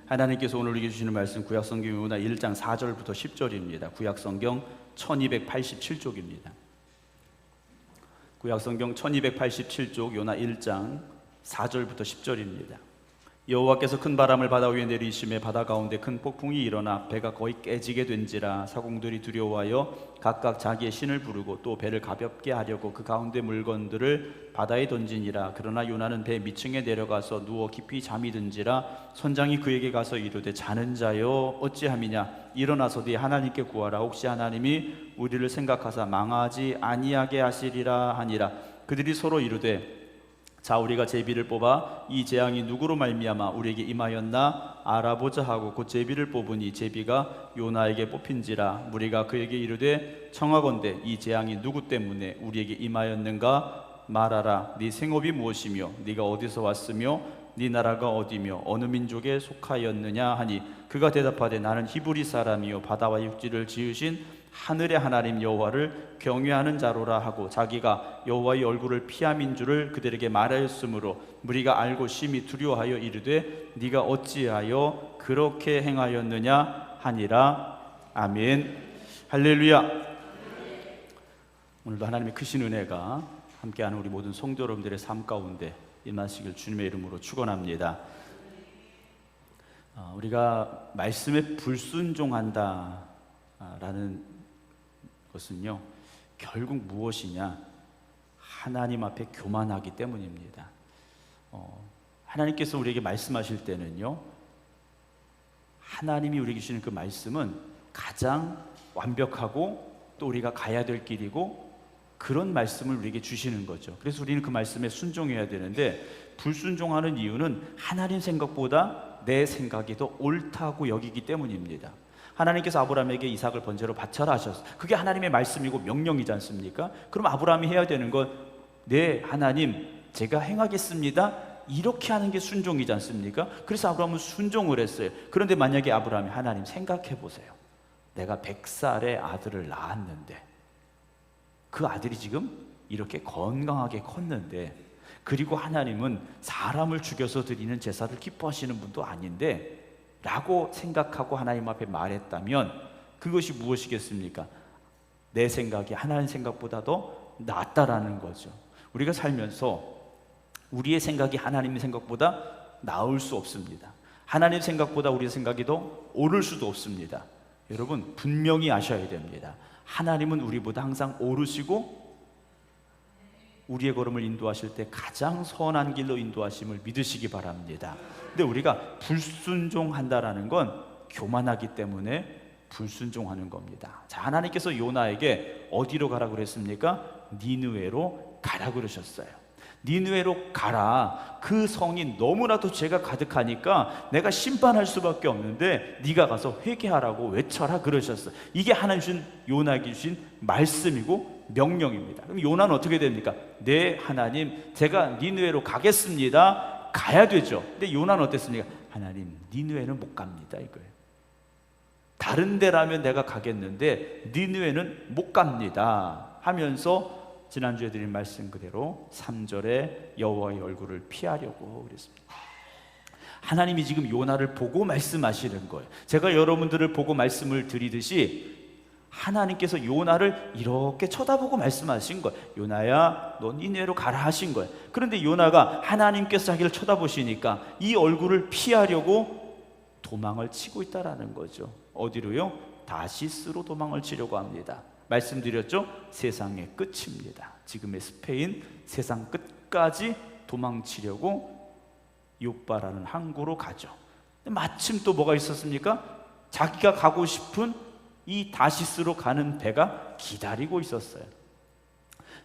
하나님께서 오늘 우리에게 주시는 말씀 구약성경 요나 1장 4절부터 10절입니다. 구약성경 1287쪽입니다. 구약성경 1287쪽 요나 1장 4절부터 10절입니다. 여호와께서 큰 바람을 바다 위에 내리심에 바다 가운데 큰 폭풍이 일어나 배가 거의 깨지게 된지라 사공들이 두려워하여 각각 자기의 신을 부르고 또 배를 가볍게 하려고 그 가운데 물건들을 바다에 던지니라. 그러나 요나는 배 밑층에 내려가서 누워 깊이 잠이 든지라. 선장이 그에게 가서 이르되 자는 자여 어찌함이냐 일어나서 네 하나님께 구하라. 혹시 하나님이 우리를 생각하사 망하지 아니하게 하시리라 하니라. 그들이 서로 이르되 자 우리가 제비를 뽑아 이 재앙이 누구로 말미암아 우리에게 임하였나 알아보자 하고 곧 제비를 뽑으니 제비가 요나에게 뽑힌지라. 무리가 그에게 이르되 청하건대 이 재앙이 누구 때문에 우리에게 임하였는가 말하라. 네 생업이 무엇이며 네가 어디서 왔으며 네 나라가 어디며 어느 민족에 속하였느냐 하니 그가 대답하되 나는 히브리 사람이요 바다와 육지를 지으신 하늘의 하나님 여호와를 경외하는 자로라 하고 자기가 여호와의 얼굴을 피함인 줄을 그들에게 말하였으므로 무리가 알고 심히 두려워하여 이르되 네가 어찌하여 그렇게 행하였느냐 하니라. 아멘. 할렐루야. 오늘도 하나님의 크신 은혜가 함께하는 우리 모든 성도 여러분들의 삶 가운데 임하시길 주님의 이름으로 축원합니다. 우리가 말씀에 불순종한다 라는 것은요 결국 무엇이냐 하나님 앞에 교만하기 때문입니다. 하나님께서 우리에게 말씀하실 때는요 하나님이 우리에게 주시는 그 말씀은 가장 완벽하고 또 우리가 가야 될 길이고 그런 말씀을 우리에게 주시는 거죠. 그래서 우리는 그 말씀에 순종해야 되는데 불순종하는 이유는 하나님 생각보다 내 생각이 더 옳다고 여기기 때문입니다. 하나님께서 아브라함에게 이삭을 번제로 바쳐라 하셨어요. 그게 하나님의 말씀이고 명령이지 않습니까? 그럼 아브라함이 해야 되는 건 네 하나님 제가 행하겠습니다 이렇게 하는 게 순종이지 않습니까? 그래서 아브라함은 순종을 했어요. 그런데 만약에 아브라함이 하나님 생각해 보세요. 내가 100살의 아들을 낳았는데 그 아들이 지금 이렇게 건강하게 컸는데 그리고 하나님은 사람을 죽여서 드리는 제사를 기뻐하시는 분도 아닌데 라고 생각하고 하나님 앞에 말했다면 그것이 무엇이겠습니까? 내 생각이 하나님 생각보다 더 낫다라는 거죠. 우리가 살면서 우리의 생각이 하나님의 생각보다 나을 수 없습니다. 하나님 생각보다 우리의 생각이 더 옳을 수도 없습니다. 여러분 분명히 아셔야 됩니다. 하나님은 우리보다 항상 옳으시고 우리의 걸음을 인도하실 때 가장 선한 길로 인도하심을 믿으시기 바랍니다. 근데 우리가 불순종한다라는 건 교만하기 때문에 불순종하는 겁니다. 자, 하나님께서 요나에게 어디로 가라고 그랬습니까? 니느웨로 가라고 그러셨어요. 니느웨로 가라. 그 성이 너무나도 죄가 가득하니까 내가 심판할 수밖에 없는데 네가 가서 회개하라고 외쳐라 그러셨어요. 이게 하나님 주신 요나에게 주신 말씀이고 명령입니다. 그럼 요나는 어떻게 됩니까? 네 하나님 제가 니느웨로 가겠습니다. 가야 되죠. 근데 요나는 어땠습니까? 하나님 니느웨는 못 갑니다 이거예요. 다른 데라면 내가 가겠는데 니느웨는 못 갑니다 하면서 지난주에 드린 말씀 그대로 3절에 여호와의 얼굴을 피하려고 그랬습니다. 하나님이 지금 요나를 보고 말씀하시는 거예요. 제가 여러분들을 보고 말씀을 드리듯이 하나님께서 요나를 이렇게 쳐다보고 말씀하신 거예요. 요나야 너 니느웨로 가라 하신 거예요. 그런데 요나가 하나님께서 자기를 쳐다보시니까 이 얼굴을 피하려고 도망을 치고 있다라는 거죠. 어디로요? 다시스로 도망을 치려고 합니다. 말씀드렸죠? 세상의 끝입니다. 지금의 스페인 세상 끝까지 도망치려고 욥바라는 항구로 가죠. 마침 또 뭐가 있었습니까? 자기가 가고 싶은 이 다시스로 가는 배가 기다리고 있었어요.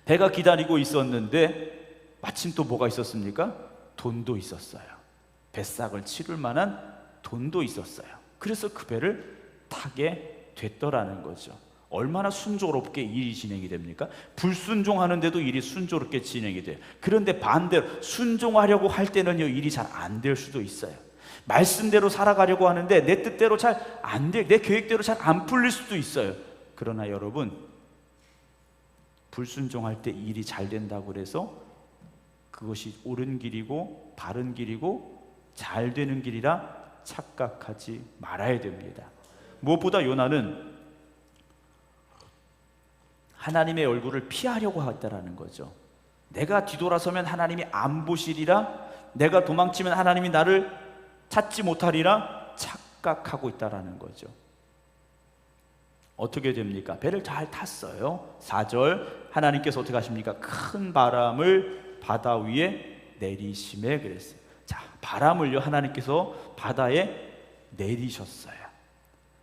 배가 기다리고 있었는데 마침 또 뭐가 있었습니까? 돈도 있었어요. 뱃삭을 치를 만한 돈도 있었어요. 그래서 그 배를 타게 됐더라는 거죠. 얼마나 순조롭게 일이 진행이 됩니까? 불순종하는데도 일이 순조롭게 진행이 돼요. 그런데 반대로 순종하려고 할 때는요 일이 잘 안 될 수도 있어요. 말씀대로 살아가려고 하는데 내 뜻대로 잘 안 돼, 내 계획대로 잘 안 풀릴 수도 있어요. 그러나 여러분 불순종할 때 일이 잘 된다고 해서 그것이 옳은 길이고 바른 길이고 잘 되는 길이라 착각하지 말아야 됩니다. 무엇보다 요나는 하나님의 얼굴을 피하려고 했다라는 거죠. 내가 뒤돌아서면 하나님이 안 보시리라, 내가 도망치면 하나님이 나를 찾지 못하리라 착각하고 있다라는 거죠. 어떻게 됩니까? 배를 잘 탔어요. 4절 하나님께서 어떻게 하십니까? 큰 바람을 바다 위에 내리심에 그랬어요. 자, 바람을요 하나님께서 바다에 내리셨어요.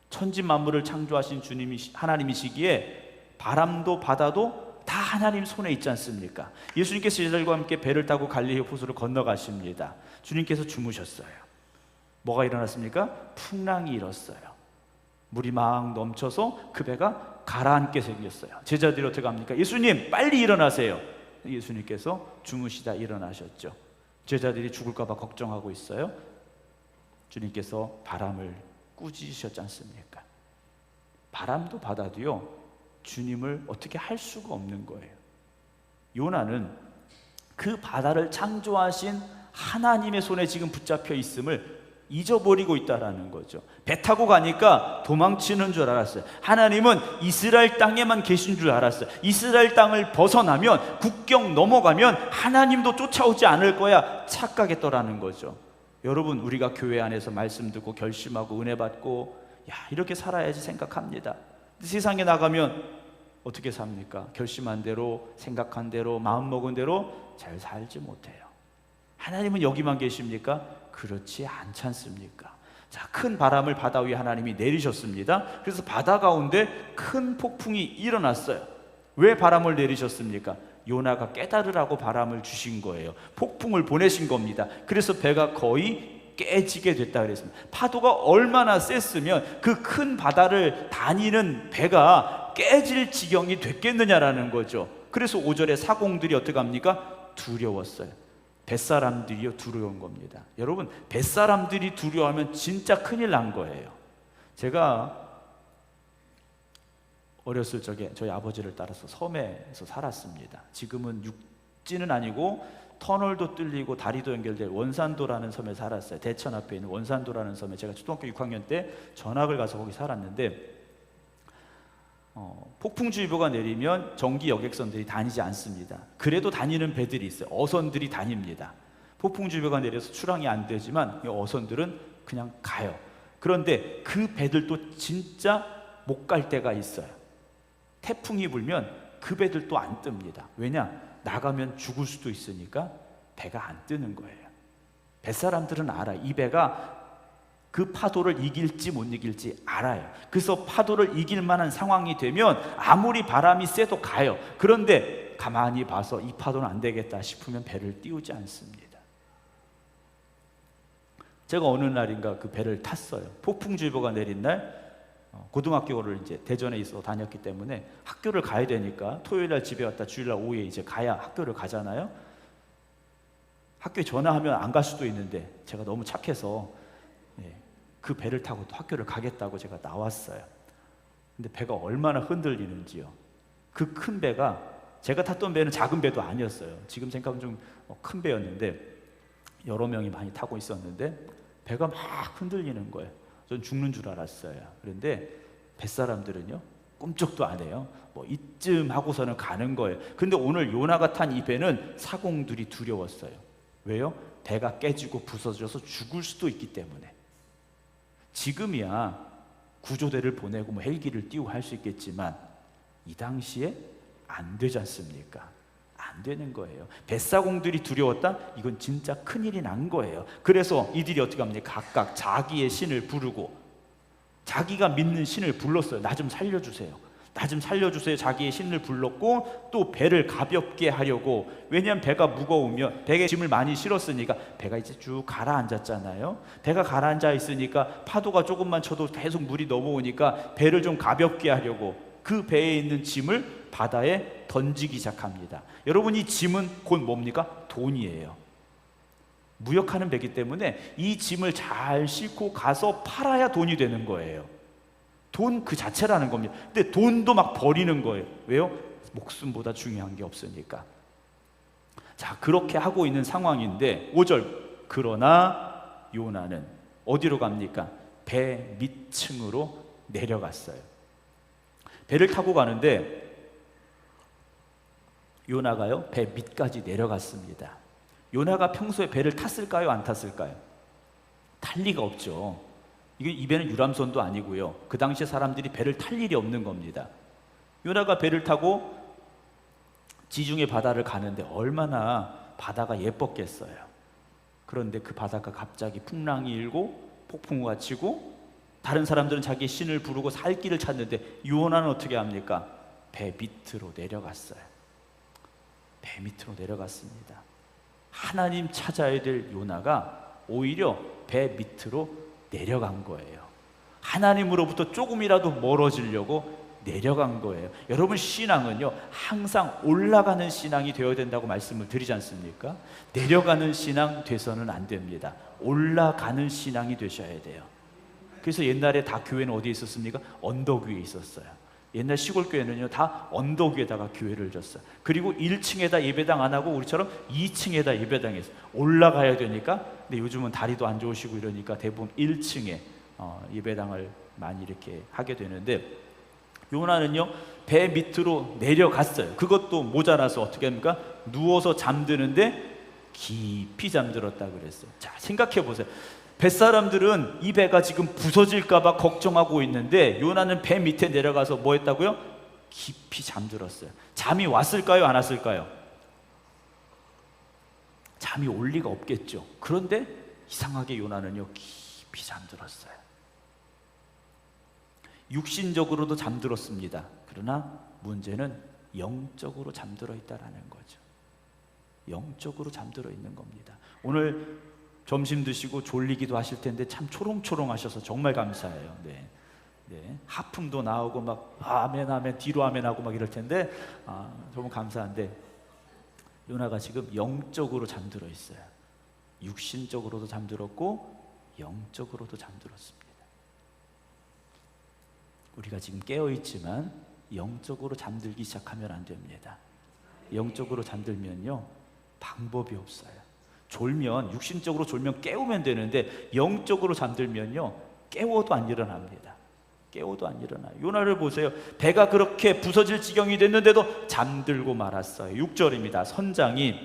천지 만물을 창조하신 주님이 하나님이시기에 바람도 바다도 다 하나님 손에 있지 않습니까? 예수님께서 제자들과 함께 배를 타고 갈릴리 호수를 건너가십니다. 주님께서 주무셨어요. 뭐가 일어났습니까? 풍랑이 일었어요. 물이 막 넘쳐서 그 배가 가라앉게 생겼어요. 제자들이 어떻게 합니까? 예수님 빨리 일어나세요. 예수님께서 주무시다 일어나셨죠. 제자들이 죽을까 봐 걱정하고 있어요. 주님께서 바람을 꾸짖으셨지 않습니까? 바람도 바다도요 주님을 어떻게 할 수가 없는 거예요. 요나는 그 바다를 창조하신 하나님의 손에 지금 붙잡혀 있음을 잊어버리고 있다라는 거죠. 배 타고 가니까 도망치는 줄 알았어요. 하나님은 이스라엘 땅에만 계신 줄 알았어요. 이스라엘 땅을 벗어나면, 국경 넘어가면 하나님도 쫓아오지 않을 거야 착각했더라는 거죠. 여러분, 우리가 교회 안에서 말씀 듣고 결심하고 은혜 받고 야 이렇게 살아야지 생각합니다. 세상에 나가면 어떻게 삽니까? 결심한 대로, 생각한 대로, 마음먹은 대로 잘 살지 못해요. 하나님은 여기만 계십니까? 그렇지 않지 않습니까? 자, 큰 바람을 바다 위에 하나님이 내리셨습니다. 그래서 바다 가운데 큰 폭풍이 일어났어요. 왜 바람을 내리셨습니까? 요나가 깨달으라고 바람을 주신 거예요. 폭풍을 보내신 겁니다. 그래서 배가 거의 깨지게 됐다 그랬습니다. 파도가 얼마나 셌으면 그 큰 바다를 다니는 배가 깨질 지경이 됐겠느냐라는 거죠. 그래서 5절에 사공들이 어떻게 합니까? 두려웠어요. 뱃사람들이요 두려운 겁니다. 여러분, 뱃사람들이 두려워하면 진짜 큰일 난 거예요. 제가 어렸을 적에 저희 아버지를 따라서 섬에서 살았습니다. 지금은 육지는 아니고 터널도 뚫리고 다리도 연결될 원산도라는 섬에 살았어요. 대천 앞에 있는 원산도라는 섬에 제가 초등학교 6학년 때 전학을 가서 거기 살았는데 폭풍주의보가 내리면 전기 여객선들이 다니지 않습니다. 그래도 다니는 배들이 있어요. 어선들이 다닙니다. 폭풍주의보가 내려서 출항이 안 되지만 어선들은 그냥 가요. 그런데 그 배들도 진짜 못 갈 때가 있어요. 태풍이 불면 그 배들도 안 뜹니다. 왜냐? 나가면 죽을 수도 있으니까 배가 안 뜨는 거예요. 뱃사람들은 알아. 이 배가 그 파도를 이길지 못 이길지 알아요. 그래서 파도를 이길 만한 상황이 되면 아무리 바람이 세도 가요. 그런데 가만히 봐서 이 파도는 안 되겠다 싶으면 배를 띄우지 않습니다. 제가 어느 날인가 그 배를 탔어요. 폭풍주의보가 내린 날 고등학교를 이제 대전에 있어 다녔기 때문에 학교를 가야 되니까 토요일 날 집에 왔다 주일 날 오후에 이제 가야 학교를 가잖아요. 학교에 전화하면 안 갈 수도 있는데 제가 너무 착해서 그 배를 타고 또 학교를 가겠다고 제가 나왔어요. 근데 배가 얼마나 흔들리는지요. 그 큰 배가, 제가 탔던 배는 작은 배도 아니었어요. 지금 생각하면 좀 큰 배였는데 여러 명이 많이 타고 있었는데 배가 막 흔들리는 거예요. 전 죽는 줄 알았어요. 그런데 뱃사람들은요 꿈쩍도 안 해요. 뭐 이쯤 하고서는 가는 거예요. 근데 오늘 요나가 탄 이 배는 사공들이 두려웠어요. 왜요? 배가 깨지고 부서져서 죽을 수도 있기 때문에. 지금이야 구조대를 보내고 뭐 헬기를 띄우고 할 수 있겠지만 이 당시에 안 되지 않습니까? 안 되는 거예요. 뱃사공들이 두려웠다? 이건 진짜 큰일이 난 거예요. 그래서 이들이 어떻게 합니까? 각각 자기의 신을 부르고 자기가 믿는 신을 불렀어요. 나 좀 살려주세요. 나 좀 살려주세요. 자기의 신을 불렀고 또 배를 가볍게 하려고, 왜냐하면 배가 무거우면 배에 짐을 많이 실었으니까 배가 이제 쭉 가라앉았잖아요. 배가 가라앉아 있으니까 파도가 조금만 쳐도 계속 물이 넘어오니까 배를 좀 가볍게 하려고 그 배에 있는 짐을 바다에 던지기 시작합니다. 여러분, 이 짐은 곧 뭡니까? 돈이에요. 무역하는 배기 때문에 이 짐을 잘 싣고 가서 팔아야 돈이 되는 거예요. 돈 그 자체라는 겁니다. 근데 돈도 막 버리는 거예요. 왜요? 목숨보다 중요한 게 없으니까. 자, 그렇게 하고 있는 상황인데 5절, 그러나 요나는 어디로 갑니까? 배 밑층으로 내려갔어요. 배를 타고 가는데 요나가요, 배 밑까지 내려갔습니다. 요나가 평소에 배를 탔을까요? 안 탔을까요? 탈 리가 없죠. 이 배는 유람선도 아니고요. 그 당시에 사람들이 배를 탈 일이 없는 겁니다. 요나가 배를 타고 지중해 바다를 가는데 얼마나 바다가 예뻤겠어요. 그런데 그 바다가 갑자기 풍랑이 일고 폭풍우가 치고 다른 사람들은 자기의 신을 부르고 살 길을 찾는데 요나는 어떻게 합니까? 배 밑으로 내려갔어요. 배 밑으로 내려갔습니다. 하나님 찾아야 될 요나가 오히려 배 밑으로 내려간 거예요. 하나님으로부터 조금이라도 멀어지려고 내려간 거예요. 여러분, 신앙은요 항상 올라가는 신앙이 되어야 된다고 말씀을 드리지 않습니까? 내려가는 신앙 돼서는 안 됩니다. 올라가는 신앙이 되셔야 돼요. 그래서 옛날에 다 교회는 어디에 있었습니까? 언덕 위에 있었어요. 옛날 시골 교회는요 다 언덕 위에다가 교회를 졌어요. 그리고 1층에다 예배당 안 하고 우리처럼 2층에다 예배당했어요. 올라가야 되니까. 근데 요즘은 다리도 안 좋으시고 이러니까 대부분 1층에 예배당을 많이 이렇게 하게 되는데, 요나는요 배 밑으로 내려갔어요. 그것도 모자라서 어떻게 합니까? 누워서 잠드는데 깊이 잠들었다 그랬어요. 자, 생각해 보세요. 뱃사람들은 이 배가 지금 부서질까 봐 걱정하고 있는데 요나는 배 밑에 내려가서 뭐 했다고요? 깊이 잠들었어요. 잠이 왔을까요? 안 왔을까요? 잠이 올 리가 없겠죠. 그런데 이상하게 요나는요 깊이 잠들었어요. 육신적으로도 잠들었습니다. 그러나 문제는 영적으로 잠들어 있다라는 거죠. 영적으로 잠들어 있는 겁니다. 오늘 점심 드시고 졸리기도 하실 텐데 참 초롱초롱 하셔서 정말 감사해요. 네. 하품도 나오고 막 아멘 아멘 뒤로 아멘 하고 막 이럴 텐데 정말 감사한데, 요나가 지금 영적으로 잠들어 있어요. 육신적으로도 잠들었고 영적으로도 잠들었습니다. 우리가 지금 깨어있지만 영적으로 잠들기 시작하면 안 됩니다. 영적으로 잠들면요 방법이 없어요. 졸면, 육신적으로 졸면 깨우면 되는데 영적으로 잠들면요 깨워도 안 일어납니다. 깨워도 안 일어나요. 요나를 보세요. 배가 그렇게 부서질 지경이 됐는데도 잠들고 말았어요. 6절입니다. 선장이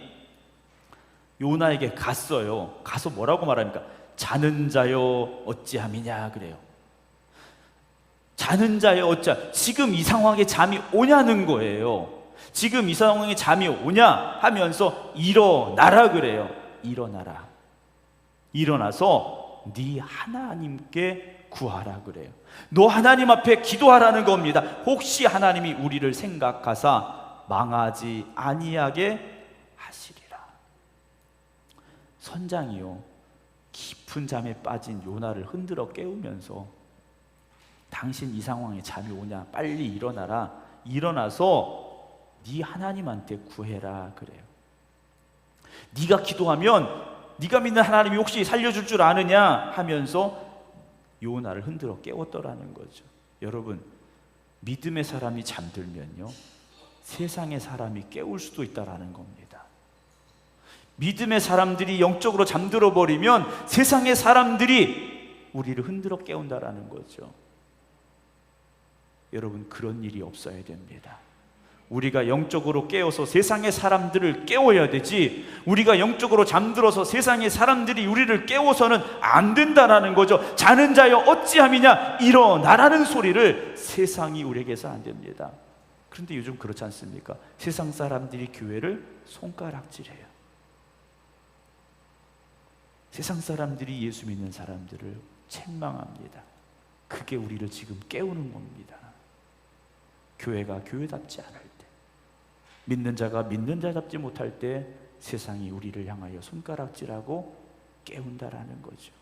요나에게 갔어요. 가서 뭐라고 말합니까? 자는 자여 어찌함이냐 그래요. 자는 자여 어찌, 지금 이 상황에 잠이 오냐는 거예요. 지금 이 상황에 잠이 오냐 하면서 일어나라 그래요. 일어나라. 일어나서 네 하나님께 구하라 그래요. 너 하나님 앞에 기도하라는 겁니다. 혹시 하나님이 우리를 생각하사 망하지 아니하게 하시리라. 선장이요 깊은 잠에 빠진 요나를 흔들어 깨우면서 당신 이 상황에 잠이 오냐? 빨리 일어나라. 일어나서 네 하나님한테 구해라 그래요. 네가 기도하면 네가 믿는 하나님이 혹시 살려줄 줄 아느냐 하면서 요나를 흔들어 깨웠더라는 거죠. 여러분, 믿음의 사람이 잠들면요 세상의 사람이 깨울 수도 있다라는 겁니다. 믿음의 사람들이 영적으로 잠들어 버리면 세상의 사람들이 우리를 흔들어 깨운다라는 거죠. 여러분, 그런 일이 없어야 됩니다. 우리가 영적으로 깨어서 세상의 사람들을 깨워야 되지, 우리가 영적으로 잠들어서 세상의 사람들이 우리를 깨워서는 안 된다라는 거죠. 자는 자여 어찌함이냐, 일어나라는 소리를 세상이 우리에게 해서 안 됩니다. 그런데 요즘 그렇지 않습니까? 세상 사람들이 교회를 손가락질해요. 세상 사람들이 예수 믿는 사람들을 책망합니다. 그게 우리를 지금 깨우는 겁니다. 교회가 교회답지 않을 때, 믿는 자가 믿는 자답지 못할 때 세상이 우리를 향하여 손가락질하고 깨운다라는 거죠.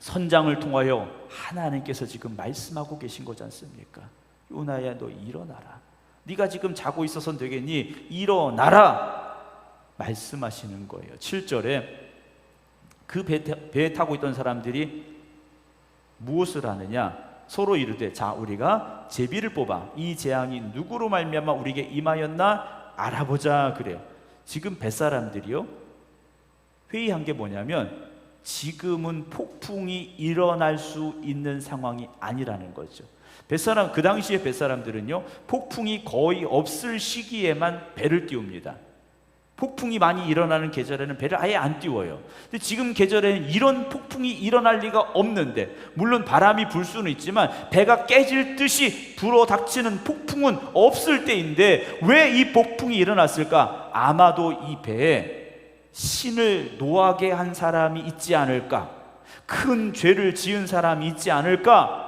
선장을 통하여 하나님께서 지금 말씀하고 계신 거지 않습니까? 요나야, 너 일어나라. 네가 지금 자고 있어서는 되겠니? 일어나라 말씀하시는 거예요. 7절에 그 배에 타고 있던 사람들이 무엇을 하느냐? 서로 이르되, 자, 우리가 제비를 뽑아 이 재앙이 누구로 말미암아 우리에게 임하였나 알아보자 그래요. 지금 뱃사람들이요 회의한 게 뭐냐면, 지금은 폭풍이 일어날 수 있는 상황이 아니라는 거죠. 벳사람, 그 당시에 벳사람들은요, 폭풍이 거의 없을 시기에만 배를 띄웁니다. 폭풍이 많이 일어나는 계절에는 배를 아예 안 띄워요. 근데 지금 계절에는 이런 폭풍이 일어날 리가 없는데, 물론 바람이 불 수는 있지만 배가 깨질 듯이 불어닥치는 폭풍은 없을 때인데 왜 이 폭풍이 일어났을까? 아마도 이 배에 신을 노하게 한 사람이 있지 않을까, 큰 죄를 지은 사람이 있지 않을까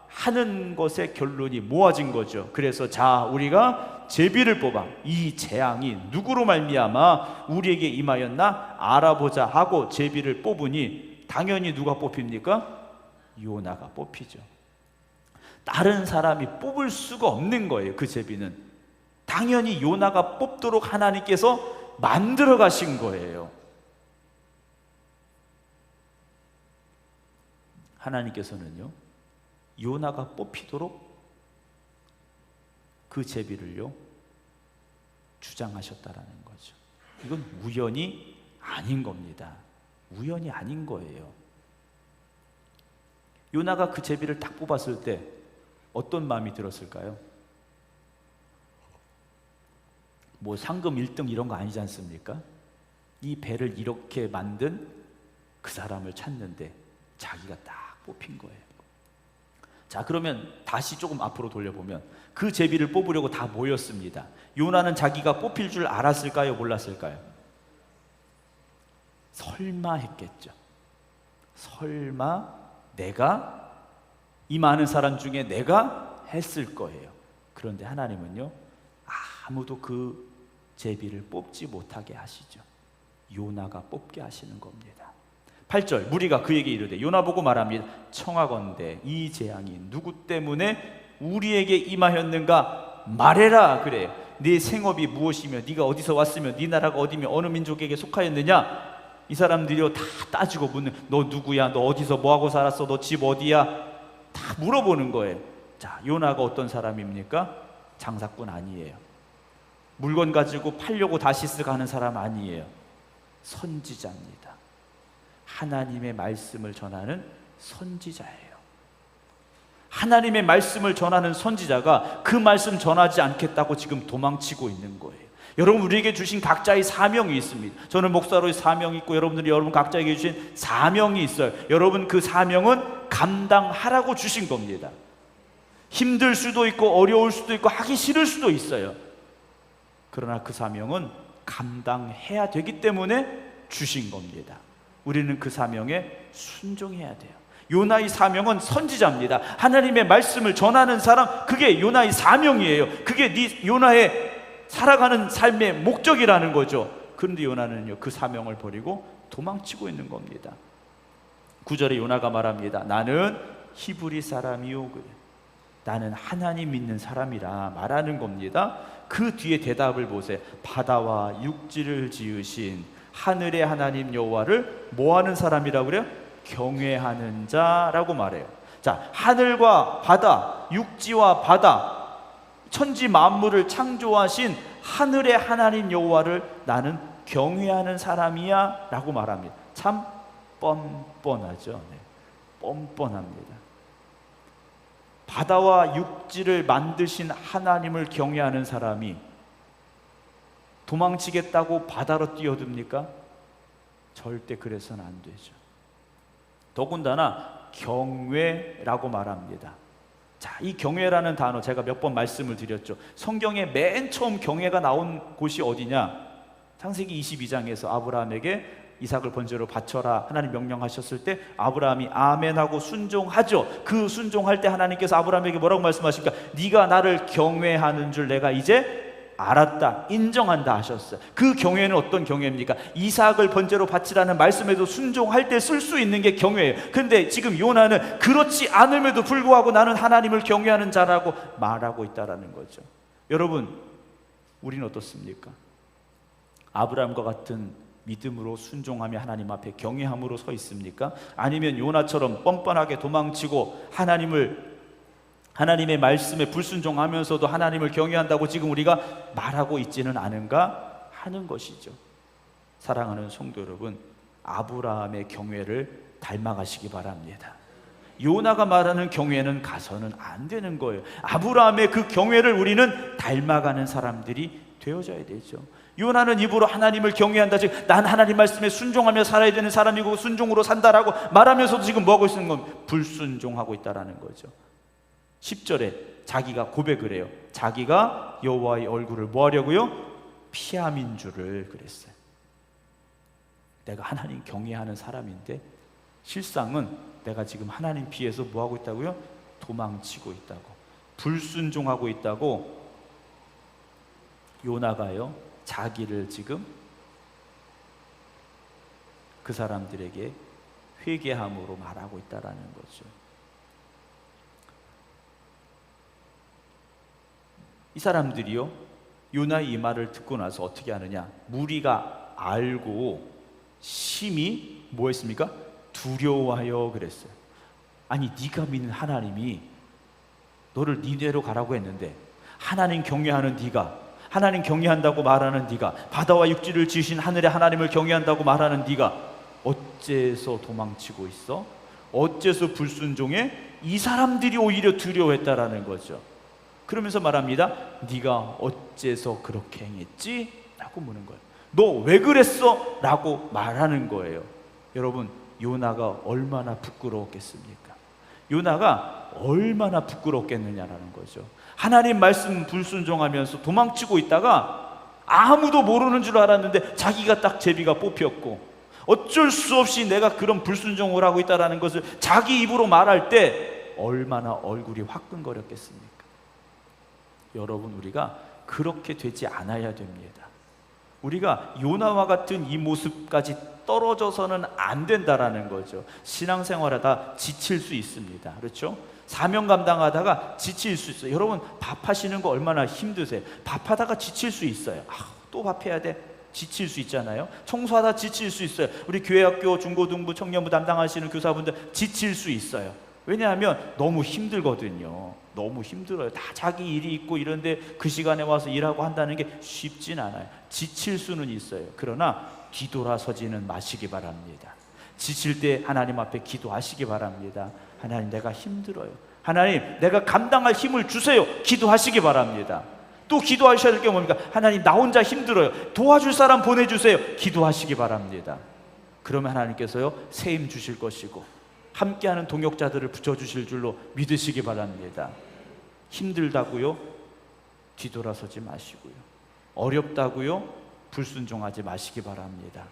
하는 것의 결론이 모아진 거죠. 그래서 자, 우리가 제비를 뽑아 이 재앙이 누구로 말미암아 우리에게 임하였나 알아보자 하고 제비를 뽑으니 당연히 누가 뽑힙니까? 요나가 뽑히죠. 다른 사람이 뽑을 수가 없는 거예요. 그 제비는 당연히 요나가 뽑도록 하나님께서 만들어 가신 거예요. 하나님께서는요, 요나가 뽑히도록 그 제비를요 주장하셨다라는 거죠. 이건 우연이 아닌 겁니다. 우연이 아닌 거예요. 요나가 그 제비를 딱 뽑았을 때 어떤 마음이 들었을까요? 뭐 상금 1등 이런 거 아니지 않습니까? 이 배를 이렇게 만든 그 사람을 찾는데 자기가 딱 뽑힌 거예요. 자, 그러면 다시 조금 앞으로 돌려보면 그 제비를 뽑으려고 다 모였습니다. 요나는 자기가 뽑힐 줄 알았을까요? 몰랐을까요? 설마 했겠죠. 설마 내가, 이 많은 사람 중에 내가 했을 거예요. 그런데 하나님은요, 아무도 그 제비를 뽑지 못하게 하시죠. 요나가 뽑게 하시는 겁니다. 8절, 무리가 그에게 이르되 요나 보고 말합니다. 청하건대 이 재앙이 누구 때문에 우리에게 임하였는가 말해라. 그래요. 네 생업이 무엇이며 네가 어디서 왔으며 네 나라가 어디며 어느 민족에게 속하였느냐. 이 사람들이요 다 따지고 묻는, 너 누구야, 너 어디서 뭐하고 살았어, 너 집 어디야, 다 물어보는 거예요. 자, 요나가 어떤 사람입니까? 장사꾼 아니에요. 물건 가지고 팔려고 다시스 가는 사람 아니에요. 선지자입니다. 하나님의 말씀을 전하는 선지자예요. 하나님의 말씀을 전하는 선지자가 그 말씀 전하지 않겠다고 지금 도망치고 있는 거예요. 여러분, 우리에게 주신 각자의 사명이 있습니다. 저는 목사로의 사명이 있고 여러분들이 여러분 각자에게 주신 사명이 있어요. 여러분 그 사명은 감당하라고 주신 겁니다. 힘들 수도 있고 어려울 수도 있고 하기 싫을 수도 있어요. 그러나 그 사명은 감당해야 되기 때문에 주신 겁니다. 우리는 그 사명에 순종해야 돼요. 요나의 사명은 선지자입니다. 하나님의 말씀을 전하는 사람, 그게 요나의 사명이에요. 그게 요나의 살아가는 삶의 목적이라는 거죠. 그런데 요나는요, 그 사명을 버리고 도망치고 있는 겁니다. 9절에 요나가 말합니다. 나는 히브리 사람이요, 나는 하나님 믿는 사람이라 말하는 겁니다. 그 뒤에 대답을 보세요. 바다와 육지를 지으신 하늘의 하나님 여호와를 뭐하는 사람이라고 그래요? 경외하는 자라고 말해요. 자, 하늘과 바다, 육지와 바다, 천지 만물을 창조하신 하늘의 하나님 여호와를 나는 경외하는 사람이야 라고 말합니다. 참 뻔뻔하죠. 네, 뻔뻔합니다. 바다와 육지를 만드신 하나님을 경외하는 사람이 도망치겠다고 바다로 뛰어듭니까? 절대 그래서는 안 되죠. 더군다나 경외라고 말합니다. 자, 이 경외라는 단어 제가 몇 번 말씀을 드렸죠. 성경에 맨 처음 경외가 나온 곳이 어디냐? 창세기 22장에서 아브라함에게 이삭을 번제로 바쳐라 하나님 명령하셨을 때 아브라함이 아멘하고 순종하죠. 그 순종할 때 하나님께서 아브라함에게 뭐라고 말씀하십니까? 네가 나를 경외하는 줄 내가 이제 알았다, 인정한다 하셨어요. 그 경외는 어떤 경외입니까? 이삭을 번제로 바치라는 말씀에도 순종할 때 쓸 수 있는 게 경외예요. 근데 지금 요나는 그렇지 않음에도 불구하고 나는 하나님을 경외하는 자라고 말하고 있다는 거죠. 여러분, 우리는 어떻습니까? 아브라함과 같은 믿음으로 순종하며 하나님 앞에 경외함으로 서 있습니까? 아니면 요나처럼 뻔뻔하게 도망치고 하나님의 말씀에 불순종하면서도 하나님을 경외한다고 지금 우리가 말하고 있지는 않은가 하는 것이죠. 사랑하는 성도 여러분, 아브라함의 경외를 닮아가시기 바랍니다. 요나가 말하는 경외는 가서는 안 되는 거예요. 아브라함의 그 경외를 우리는 닮아가는 사람들이 되어져야 되죠. 요나는 입으로 하나님을 경외한다, 즉 난 하나님 말씀에 순종하며 살아야 되는 사람이고 순종으로 산다라고 말하면서도 지금 뭐하고 있는 겁니까? 불순종하고 있다라는 거죠. 10절에 자기가 고백을 해요. 자기가 여호와의 얼굴을 뭐 하려고요? 피함인 줄을 그랬어요. 내가 하나님 경외하는 사람인데 실상은 내가 지금 하나님 피해서 뭐 하고 있다고요? 도망치고 있다고, 불순종하고 있다고 요나가요 자기를 지금 그 사람들에게 회개함으로 말하고 있다라는 거죠. 이 사람들이요 요나의 이 말을 듣고 나서 어떻게 하느냐, 무리가 알고 심히 뭐 했습니까? 두려워하여 그랬어요. 아니 네가 믿는 하나님이 너를 니네로 가라고 했는데, 하나님 경외하는 네가, 하나님 경외한다고 말하는 네가, 바다와 육지를 지으신 하늘의 하나님을 경외한다고 말하는 네가 어째서 도망치고 있어? 어째서 불순종해? 이 사람들이 오히려 두려워했다라는 거죠. 그러면서 말합니다. 네가 어째서 그렇게 행했지? 라고 묻는 거예요. 너 왜 그랬어? 라고 말하는 거예요. 여러분, 요나가 얼마나 부끄러웠겠습니까? 요나가 얼마나 부끄럽겠느냐라는 거죠. 하나님 말씀 불순종하면서 도망치고 있다가 아무도 모르는 줄 알았는데 자기가 딱 제비가 뽑혔고, 어쩔 수 없이 내가 그런 불순종을 하고 있다는 것을 자기 입으로 말할 때 얼마나 얼굴이 화끈거렸겠습니까? 여러분, 우리가 그렇게 되지 않아야 됩니다. 우리가 요나와 같은 이 모습까지 떨어져서는 안 된다라는 거죠. 신앙생활하다 지칠 수 있습니다. 그렇죠? 사명 감당하다가 지칠 수 있어요. 여러분, 밥하시는 거 얼마나 힘드세요? 밥하다가 지칠 수 있어요. 또 밥해야 돼? 지칠 수 있잖아요. 청소하다 지칠 수 있어요. 우리 교회학교 중고등부 청년부 담당하시는 교사분들 지칠 수 있어요. 왜냐하면 너무 힘들거든요. 너무 힘들어요. 다 자기 일이 있고 이런데 그 시간에 와서 일하고 한다는 게 쉽진 않아요. 지칠 수는 있어요. 그러나 뒤돌아서지는 마시기 바랍니다. 지칠 때 하나님 앞에 기도하시기 바랍니다. 하나님, 내가 힘들어요. 하나님, 내가 감당할 힘을 주세요. 기도하시기 바랍니다. 또 기도하셔야 될 게 뭡니까? 하나님, 나 혼자 힘들어요. 도와줄 사람 보내주세요. 기도하시기 바랍니다. 그러면 하나님께서요 새 힘 주실 것이고 함께하는 동역자들을 붙여주실 줄로 믿으시기 바랍니다. 힘들다고요? 뒤돌아서지 마시고요. 어렵다고요? 불순종하지 마시기 바랍니다.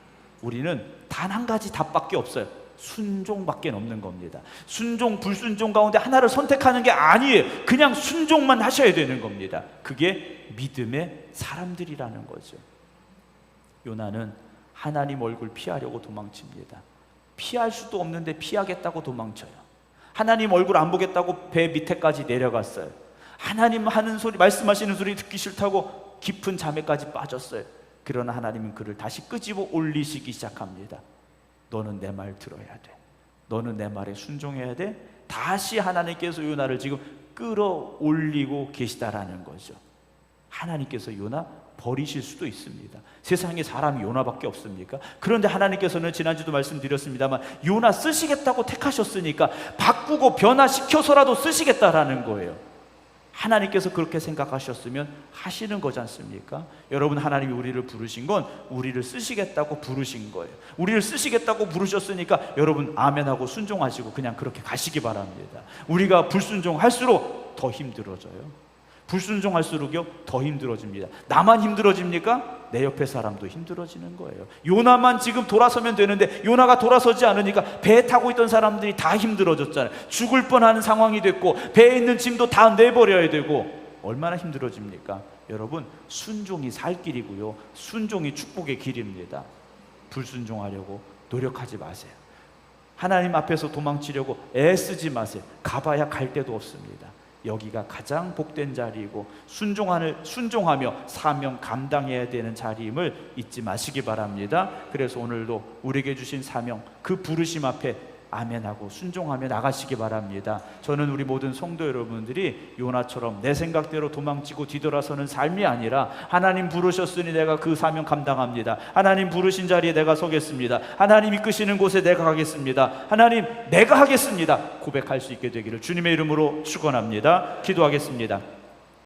우리는 단 한 가지 답밖에 없어요. 순종밖에 없는 겁니다. 순종, 불순종 가운데 하나를 선택하는 게 아니에요. 그냥 순종만 하셔야 되는 겁니다. 그게 믿음의 사람들이라는 거죠. 요나는 하나님 얼굴 피하려고 도망칩니다. 피할 수도 없는데 피하겠다고 도망쳐요. 하나님 얼굴 안 보겠다고 배 밑에까지 내려갔어요. 하나님 하는 소리, 말씀하시는 소리 듣기 싫다고 깊은 잠에까지 빠졌어요. 그러나 하나님은 그를 다시 끄집어 올리시기 시작합니다. 너는 내 말 들어야 돼. 너는 내 말에 순종해야 돼. 다시 하나님께서 요나를 지금 끌어올리고 계시다라는 거죠. 하나님께서 요나 버리실 수도 있습니다. 세상에 사람이 요나밖에 없습니까? 그런데 하나님께서는 지난주도 말씀드렸습니다만 요나 쓰시겠다고 택하셨으니까 바꾸고 변화시켜서라도 쓰시겠다라는 거예요. 하나님께서 그렇게 생각하셨으면 하시는 거지 않습니까? 여러분, 하나님이 우리를 부르신 건 우리를 쓰시겠다고 부르신 거예요. 우리를 쓰시겠다고 부르셨으니까 여러분 아멘하고 순종하시고 그냥 그렇게 가시기 바랍니다. 우리가 불순종할수록 더 힘들어져요. 불순종할수록요 더 힘들어집니다. 나만 힘들어집니까? 내 옆에 사람도 힘들어지는 거예요. 요나만 지금 돌아서면 되는데 요나가 돌아서지 않으니까 배에 타고 있던 사람들이 다 힘들어졌잖아요. 죽을 뻔하는 상황이 됐고 배에 있는 짐도 다 내버려야 되고 얼마나 힘들어집니까? 여러분, 순종이 살 길이고요, 순종이 축복의 길입니다. 불순종하려고 노력하지 마세요. 하나님 앞에서 도망치려고 애쓰지 마세요. 가봐야 갈 데도 없습니다. 여기가 가장 복된 자리이고 순종하며 사명 감당해야 되는 자리임을 잊지 마시기 바랍니다. 그래서 오늘도 우리에게 주신 사명, 그 부르심 앞에 아멘하고 순종하며 나가시기 바랍니다. 저는 우리 모든 성도 여러분들이 요나처럼 내 생각대로 도망치고 뒤돌아서는 삶이 아니라 하나님 부르셨으니 내가 그 사명 감당합니다. 하나님 부르신 자리에 내가 서겠습니다. 하나님 이끄시는 곳에 내가 가겠습니다. 하나님 내가 하겠습니다. 고백할 수 있게 되기를 주님의 이름으로 축원합니다. 기도하겠습니다.